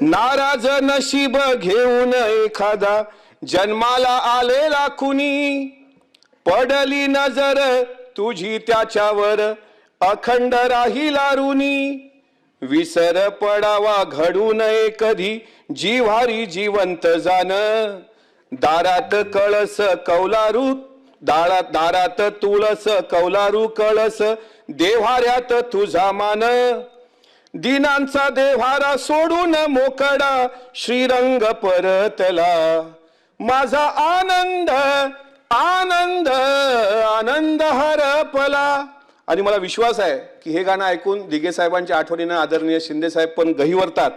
नाराज नशीब घेऊन एखादा जन्माला आलेला कुणी, पडली नजर तुझी त्याच्यावर अखंड राहिला ऋणी. विसर पडावा घडू नये कधी जिव्हारी जिवंत जाण. दारात कळस कौलारू दारात तुळस कौलारू कळस देव्हाऱ्यात तुझा मान. दिनांचा देव्हारा सोडून मोकळा श्रीरंग परतला. माझा आनंद आनंद आनंद हरपला. आणि मला विश्वास आहे की हे गाणं ऐकून दिघे साहेबांच्या आठवणीनं आदरणीय शिंदे साहेब पण गहिवरतात.